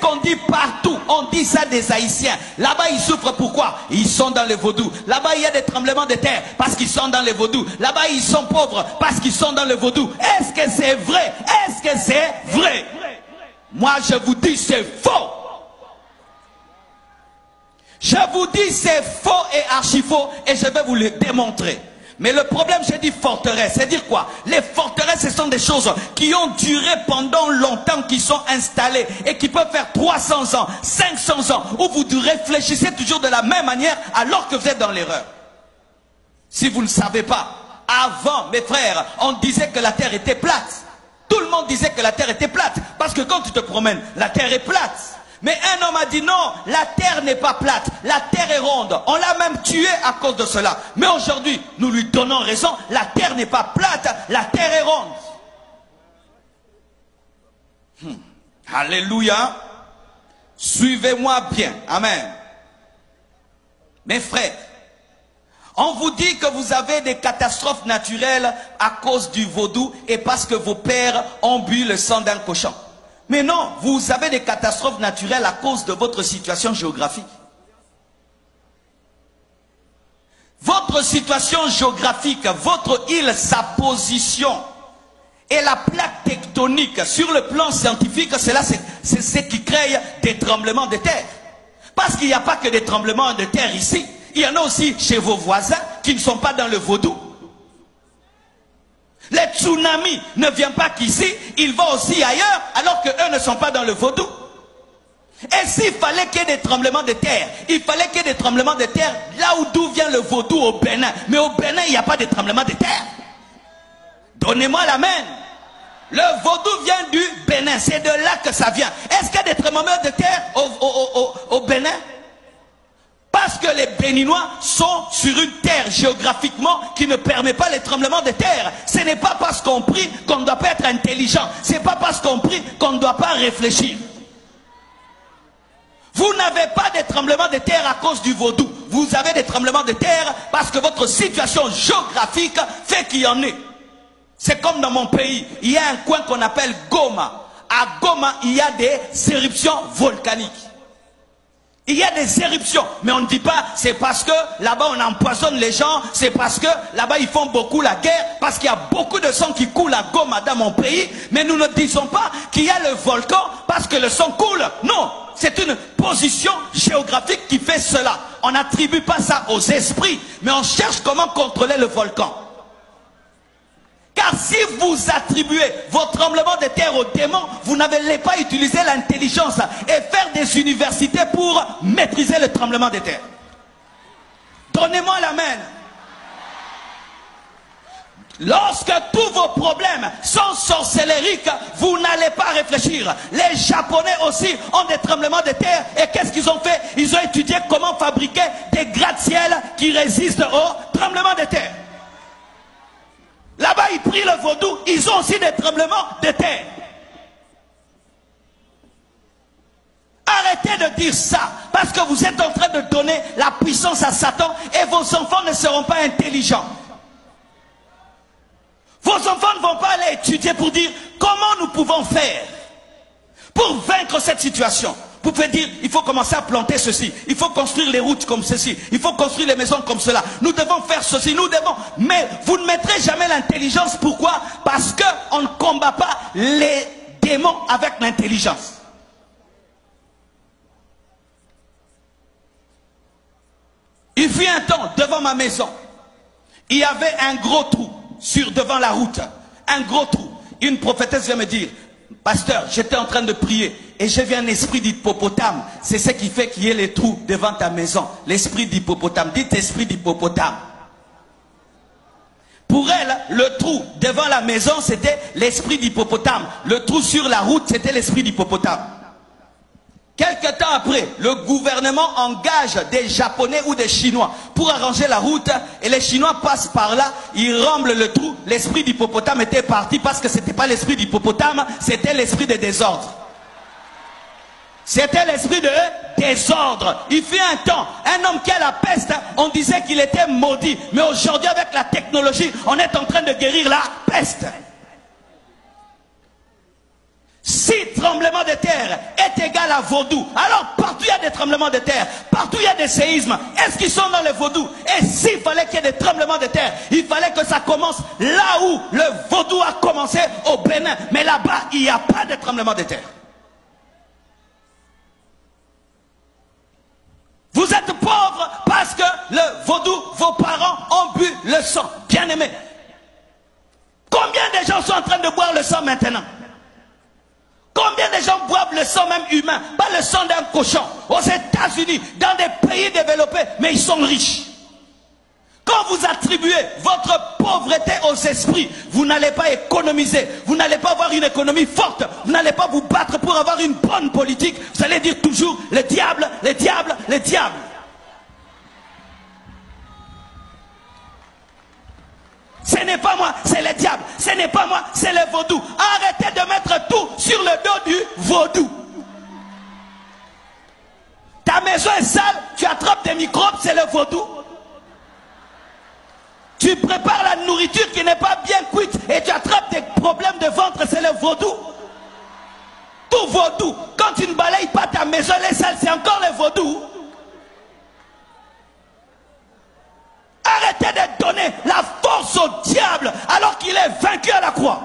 qu'on dit partout. On dit ça des Haïtiens. Là-bas, ils souffrent pourquoi? Ils sont dans le vaudou. Là-bas, il y a des tremblements de terre parce qu'ils sont dans le vaudou. Là-bas, ils sont pauvres parce qu'ils sont dans le vaudou. Est-ce que c'est vrai? Est-ce que c'est vrai? Moi, je vous dis, c'est faux. Je vous dis, c'est faux et archi faux et je vais vous le démontrer. Mais le problème, j'ai dit forteresse, c'est dire quoi? Les forteresses, ce sont des choses qui ont duré pendant longtemps, qui sont installées et qui peuvent faire 300 ans, 500 ans, où vous réfléchissez toujours de la même manière alors que vous êtes dans l'erreur. Si vous ne savez pas, avant, mes frères, on disait que la terre était plate. Tout le monde disait que la terre était plate. Parce que quand tu te promènes, la terre est plate. Mais un homme a dit non, la terre n'est pas plate, la terre est ronde. On l'a même tué à cause de cela. Mais aujourd'hui, nous lui donnons raison, la terre n'est pas plate, la terre est ronde. Alléluia. Suivez-moi bien. Amen. Mes frères, on vous dit que vous avez des catastrophes naturelles à cause du vaudou et parce que vos pères ont bu le sang d'un cochon. Mais non, vous avez des catastrophes naturelles à cause de votre situation géographique. Votre situation géographique, votre île, sa position et la plaque tectonique sur le plan scientifique, c'est ce qui crée des tremblements de terre. Parce qu'il n'y a pas que des tremblements de terre ici. Il y en a aussi chez vos voisins qui ne sont pas dans le vaudou. Les tsunamis ne viennent pas qu'ici, ils vont aussi ailleurs, alors qu'eux ne sont pas dans le vaudou. Et s'il fallait qu'il y ait des tremblements de terre, il fallait qu'il y ait des tremblements de terre là d'où vient le vaudou au Bénin. Mais au Bénin, il n'y a pas de tremblements de terre. Donnez-moi la main. Le vaudou vient du Bénin, c'est de là que ça vient. Est-ce qu'il y a des tremblements de terre au Bénin? Parce que les Béninois sont sur une terre géographiquement qui ne permet pas les tremblements de terre. Ce n'est pas parce qu'on prie qu'on ne doit pas être intelligent. Ce n'est pas parce qu'on prie qu'on ne doit pas réfléchir. Vous n'avez pas de tremblements de terre à cause du vaudou. Vous avez des tremblements de terre parce que votre situation géographique fait qu'il y en ait. C'est comme dans mon pays. Il y a un coin qu'on appelle Goma. À Goma, il y a des éruptions volcaniques. Il y a des éruptions, mais on ne dit pas c'est parce que là-bas on empoisonne les gens, c'est parce que là-bas ils font beaucoup la guerre, parce qu'il y a beaucoup de sang qui coule à Goma dans mon pays, mais nous ne disons pas qu'il y a le volcan parce que le sang coule. Non, c'est une position géographique qui fait cela. On n'attribue pas ça aux esprits, mais on cherche comment contrôler le volcan. Car si vous attribuez vos tremblements de terre aux démons, vous n'allez pas utiliser l'intelligence et faire des universités pour maîtriser le tremblement de terre. Donnez-moi la main. Lorsque tous vos problèmes sont sorcellériques, vous n'allez pas réfléchir. Les Japonais aussi ont des tremblements de terre. Et qu'est-ce qu'ils ont fait? Ils ont étudié comment fabriquer des gratte-ciel qui résistent aux tremblements de terre. Là-bas, ils prient le vaudou, ils ont aussi des tremblements de terre. Arrêtez de dire ça, parce que vous êtes en train de donner la puissance à Satan et vos enfants ne seront pas intelligents. Vos enfants ne vont pas aller étudier pour dire comment nous pouvons faire pour vaincre cette situation. Vous pouvez dire, il faut commencer à planter ceci, il faut construire les routes comme ceci, il faut construire les maisons comme cela, nous devons faire ceci, nous devons... Mais vous ne mettrez jamais l'intelligence, pourquoi? Parce qu'on ne combat pas les démons avec l'intelligence. Il fut un temps, devant ma maison, il y avait un gros trou devant la route, un gros trou. Une prophétesse vient me dire, pasteur, j'étais en train de prier et j'ai vu un esprit d'hippopotame. C'est ce qui fait qu'il y ait les trous devant ta maison. L'esprit d'hippopotame. Dites esprit d'hippopotame. Pour elle, le trou devant la maison, c'était l'esprit d'hippopotame. Le trou sur la route, c'était l'esprit d'hippopotame. Quelque temps après, le gouvernement engage des Japonais ou des Chinois pour arranger la route et les Chinois passent par là, ils remblent le trou. L'esprit d'hippopotame était parti parce que ce n'était pas l'esprit d'hippopotame, c'était l'esprit de désordre. C'était l'esprit de désordre. Il fut un temps, un homme qui a la peste, on disait qu'il était maudit. Mais aujourd'hui, avec la technologie, on est en train de guérir la peste. Si Si tremblement de terre est égal à vaudou, alors partout il y a des tremblements de terre, partout il y a des séismes. Est-ce qu'ils sont dans les vaudous? Et s'il fallait qu'il y ait des tremblements de terre, il fallait que ça commence là où le vaudou a commencé, au Bénin. Mais là-bas, il n'y a pas de tremblement de terre. Vous êtes pauvres parce que le vaudou, vos parents ont bu le sang. Bien aimé. Combien de gens sont en train de boire le sang maintenant? Combien de gens boivent le sang même humain, pas le sang d'un cochon, aux États-Unis, dans des pays développés, mais ils sont riches. Quand vous attribuez votre pauvreté aux esprits, vous n'allez pas économiser, vous n'allez pas avoir une économie forte, vous n'allez pas vous battre pour avoir une bonne politique, vous allez dire toujours le diable, le diable, le diable. Ce n'est pas moi, c'est le diable. Ce n'est pas moi, c'est le vaudou. Arrêtez de mettre tout sur le dos du vaudou. Ta maison est sale, tu attrapes des microbes, c'est le vaudou. Tu prépares la nourriture qui n'est pas bien cuite et tu attrapes des problèmes de ventre, c'est le vaudou. Tout vaudou. Quand tu ne balayes pas ta maison, elle est sale, c'est encore le vaudou. Arrêtez de donner la force au diable alors qu'il est vaincu à la croix.